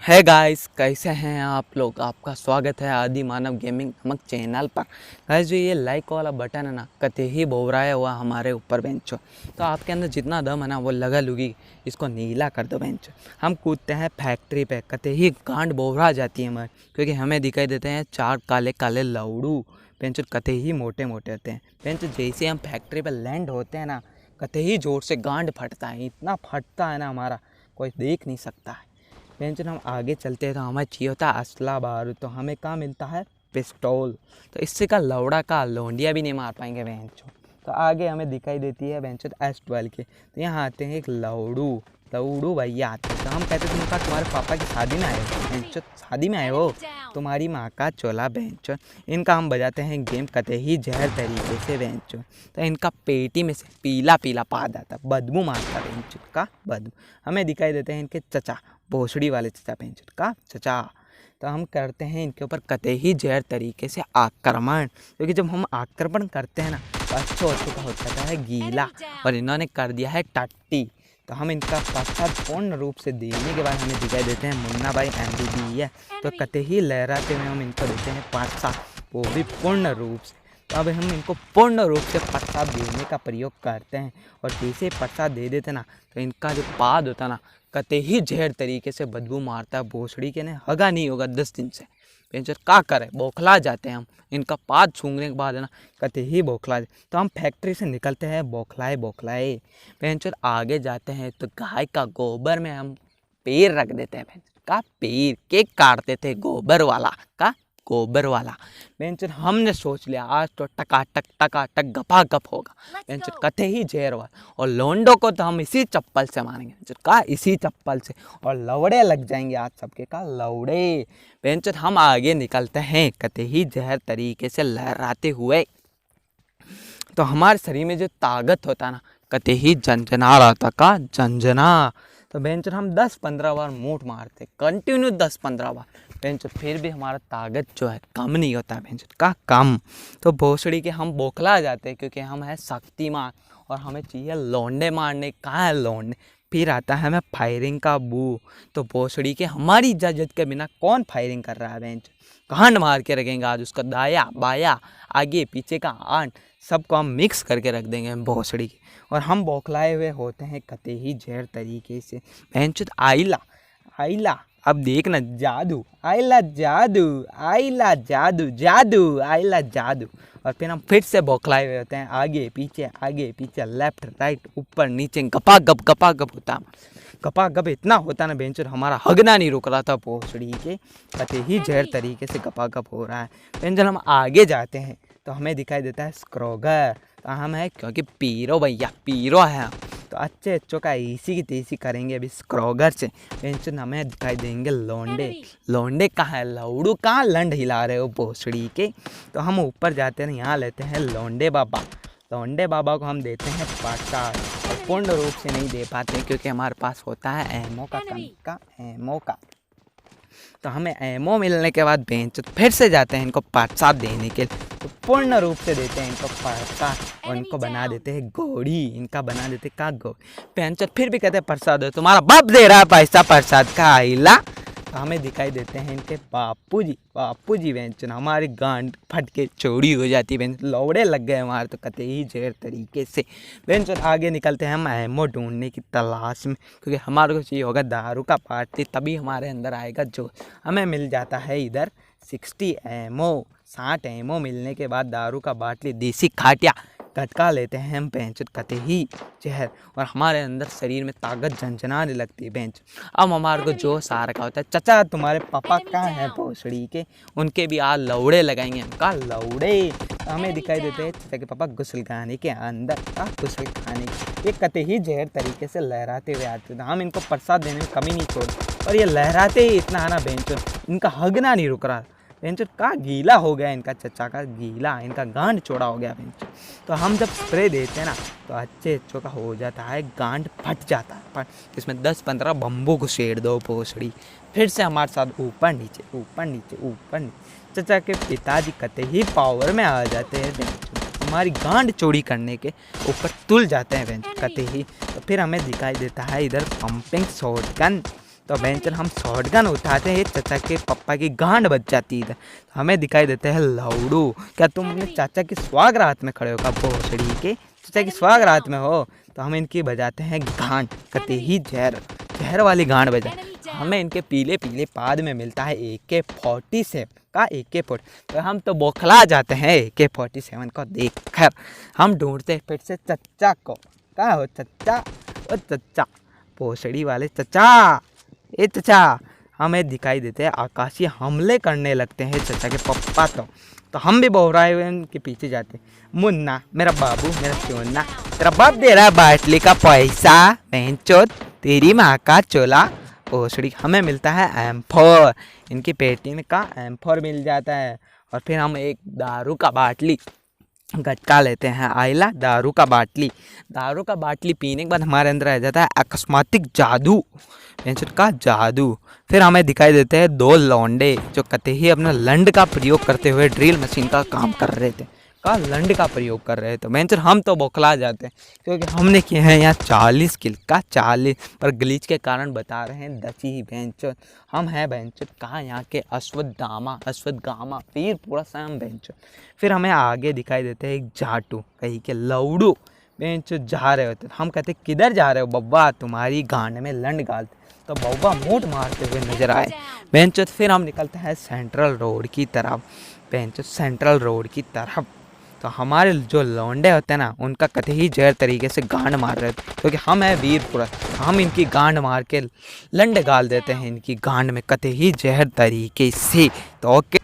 है गाइस, कैसे हैं आप लोग। आपका स्वागत है आदि मानव गेमिंग नमक चैनल पर। गाइस जो ये लाइक वाला बटन है ना, कते ही बोराया हुआ हमारे ऊपर बेंचो। तो आपके अंदर जितना दम है ना वो लगा लुगी इसको नीला कर दो बेंचो। हम कूदते हैं फैक्ट्री पे, कते ही गांड बोरा जाती है हमारी, क्योंकि हमें दिखाई देते हैं चार काले काले लौड़ू बेंचो, कते ही मोटे मोटे होते हैं बेंचो। जैसे हम फैक्ट्री पर लैंड होते हैं ना, कते ही जोर से गांड फटता है, इतना फटता है ना हमारा कोई देख नहीं सकता है। पेंशन हम आगे चलते हैं तो हमें चाहिए होता है असला बारूद, तो हमें क्या मिलता है, पिस्तौल। तो इससे का लौड़ा का लोंडिया भी नहीं मार पाएंगे बेंचो। तो आगे हमें दिखाई देती है बेंचो S12 के, तो यहाँ आते हैं एक लौड़ू लौड़ू भैया आते हैं। तो हम कहते हैं तुम तुम्हारे पापा की शादी में आए हो बेंचो, शादी में आए हो, तुम्हारी माँ का चोला बेंचो। इनका हम बजाते हैं गेम कते ही जहर तरीके से बेंचो। तो इनका पेटी में से पीला पीला पाद आता, बदबू मारता बेंचो का बदबू। हमें दिखाई देते हैं इनके चचा, भोसड़ी वाले चचा पेंचट का चचा। तो हम करते हैं इनके ऊपर कते ही जहर तरीके से आक्रमण, क्योंकि जब हम आक्रमण करते हैं ना तो अच्छो का हो जाता है गीला, और इन्होंने कर दिया है टट्टी। तो हम इनका पश्चात पूर्ण रूप से देने के बाद हमें दिखाई देते हैं मुन्ना भाई MBBS। तो कते ही लहराते हुए हम इनको देते हैं पासा, वो भी पूर्ण रूप से। तो अब हम इनको पूर्ण रूप से प्रसाद देने का प्रयोग करते हैं, और जैसे प्रसाद दे देते ना तो इनका जो पाद होता ना कते ही जहर तरीके से बदबू मारता है। भोसड़ी के ने हगा नहीं होगा 10 दिन से पेंचर का करे, बौखला जाते हैं हम इनका पाद सूंघने के बाद है ना, कते ही बौखला। तो हम फैक्ट्री से निकलते हैं बौखलाए बौखलाए पेंचर। आगे जाते हैं तो गाय का गोबर में हम पेड़ रख देते हैं पेंचर का, पेड़ केक काटते थे गोबर वाला का, गोबर वाला बेंचर। हमने सोच लिया आज तो टकाटक गपा गप होगा बेंचर, कथे ही जहर वाला। और लोंडो को तो हम इसी चप्पल से मारेंगे बेंचर का, इसी चप्पल से। और लवड़े लग जाएंगे आज सबके का लवड़े बेंचर। हम आगे निकलते हैं कते ही जहर तरीके से लहराते हुए। तो हमारे शरीर में जो ताकत होता है ना, कते ही झंझना रहा था का झंझना। तो बेंचर हम 10-15 बार मूठ मारते कंटिन्यू 10-15 बार बेंचर, फिर भी हमारा ताकत जो है कम नहीं होता है बेंचर का, कम। तो भोसड़ी के हम बौखला जाते हैं, क्योंकि हम है शक्तिमान और हमें चाहिए लौंडे मारने का है लौंडे। फिर आता है हमें फायरिंग का बू। तो भोसड़ी के हमारी इजाज़त के बिना कौन फायरिंग कर रहा है बेंचर, कांड मार के रखेंगे आज उसका दाया बाया आगे पीछे का आंट सबको हम मिक्स करके रख देंगे भोसड़ी की। और हम बौखलाए हुए होते हैं कते ही जहर तरीके से बेंचर। आइला आइला अब देखना जादू, आइला जादू, आइला जादू, जादू आइला जादू। और फिर हम फिर से बौखलाए हुए होते हैं आगे पीछे लेफ्ट राइट ऊपर नीचे, गपा गप होता है। गपा गप इतना होता ना बेंचर, हमारा हगना नहीं रुक रहा था भोसड़ी के, कते ही जहर तरीके से गपा गप हो रहा है बेंचर। हम आगे जाते हैं तो हमें दिखाई देता है स्क्रोगर। तो हम है क्योंकि पीरो भैया पीरो है हम, तो अच्छे का इसी की तेजी करेंगे अभी स्क्रोगर से पेंशन। हमें दिखाई देंगे लोंडे, लोंडे कहाँ है, लौड़ू कहाँ लंड हिला रहे हो भोसड़ी के। तो हम ऊपर जाते हैं, यहाँ लेते हैं लोंडे बाबा। लोंडे बाबा को हम देते हैं प्रसाद, और पूर्ण रूप से नहीं दे पाते क्योंकि हमारे पास होता है एमओ का कमी का, एमओ का। तो हमें एमओ मिलने के बाद बेंच फिर से जाते हैं इनको प्रसाद देने के लिए। तो पूर्ण रूप से देते हैं इनको प्रसाद, और इनको बना देते हैं गोड़ी, इनका बना देते का गोड़ी पेंचर। फिर भी कहते हैं प्रसाद है, तुम्हारा बाप दे रहा है पैसा प्रसाद का आइला। तो हमें दिखाई देते हैं इनके बापूजी बेंचन, हमारी गांड फट के चौड़ी हो जाती है बेंचन, लौड़े लग गए हमारे तो कते ही जहर तरीके से बेंचन। आगे निकलते हैं हम एमओ ढूंढने की तलाश में, क्योंकि हमारे को चाहिए होगा दारू का पार्टी, तभी हमारे अंदर आएगा जो। हमें मिल जाता है इधर 60 एमओ, 60 एमओ मिलने के बाद दारू का बाटली देसी खाटिया कटका लेते हैं हम बेंच, कते ही जहर। और हमारे अंदर शरीर में ताकत झंझनाने लगती है बेंच। अब हमारे को जोश आ रखा होता है, चचा तुम्हारे पापा कहाँ हैं भोसड़ी के, उनके भी आज लौड़े लगाएंगे उनका लौड़े। हमें दिखाई देते हैं चचा के पापा गुसल खाने के अंदर का, गुसल खाने ये कते ही जहर तरीके से लहराते हुए आते थे। हम इनको प्रसाद देने में कमी नहीं छोड़, और ये लहराते ही इतना है ना बेंचो, इनका हगना नहीं रुक रहा बेंचो का, गीला हो गया इनका चचा का, गीला इनका गांड चौड़ा हो गया बेंचो। तो हम जब स्प्रे देते हैं ना तो अच्छे का हो जाता है, गांड फट जाता है, इसमें 10-15 बम्बू को शेड़ दो भोसड़ी। फिर से हमारे साथ ऊपर नीचे ऊपर नीचे ऊपर नीचे। चचा के पिताजी कते ही पावर में आ जाते हैं बेंचो, हमारी गांड चौड़ी करने के ऊपर तुल जाते हैं बेंचो कते ही। तो फिर हमें दिखाई देता है इधर पंपिंग शॉटगन। तो बेंचर हम शॉटगन उठाते हैं, चाचा के पप्पा की गांड बच जाती है। तो हमें दिखाई देते हैं लौड़ू। क्या तुम अपने चाचा की स्वाग रात में खड़े हो? का भोसड़ी के चाचा की स्वाग रात में हो? तो हम इनकी बजाते हैं गांड, कते ही जहर वाली गांड बजा। हमें इनके पीले पीले पाद में मिलता है AK-47 का AK-40। तो हम तो बौखला जाते हैं AK-47 को देखकर। हम ढूंढते हैं फिर से चच्चा को। कहाँ हो चच्चा? ओ चच्चा, भोसड़ी वाले चच्चा, ए चच्चा। हमें दिखाई देते हैं आकाशीय हमले करने लगते हैं चच्चा के पप्पा। तो हम भी बोहराए हुए उनके पीछे जाते। मुन्ना मेरा बाबू, मेरा सोना, तेरा बाप दे रहा है बाटली का पैसा, बहनचोद तेरी माँ का चोला भोसड़ी। हमें मिलता है M4, इनकी पेटी में का M4 मिल जाता है। और फिर हम एक दारू का बाटली गटका लेते हैं। आइला दारू का बाटली पीने के बाद हमारे अंदर आ जाता है अकस्मातिक जादू, का जादू। फिर हमें दिखाई देते हैं 2 लौंडे जो कते ही अपना लंड का प्रयोग करते हुए ड्रिल मशीन का काम कर रहे थे। लंड का प्रयोग कर रहे थे बेंचर। हम तो बौखला जाते हैं क्योंकि हमने किए हैं यहाँ 40 किल का 40, पर ग्लिच के कारण बता रहे हैं 10 ही बेंचर। हम हैं बेंचर कहाँ यहाँ के अश्वत्थामा वीर पूरा सैम बेंचर। फिर हमें आगे दिखाई देते हैं एक जाटू, कहीं के लौड़ू बेंचर जा रहे होते। हम कहते किधर जा रहे हो बब्बा? तुम्हारी गांड में लंड गालते। तो बब्बा मूठ मारते हुए नजर आए बेंचर। फिर हम निकलते हैं सेंट्रल रोड की तरफ बेंचर। तो हमारे जो लौंडे होते हैं ना, उनका कतई ही जहर तरीके से गांड मार रहे थे क्योंकि हम हैं वीरपुरा। हम इनकी गांड मार के लंड गाल देते हैं इनकी गांड में कतई ही जहर तरीके से। तो ओके।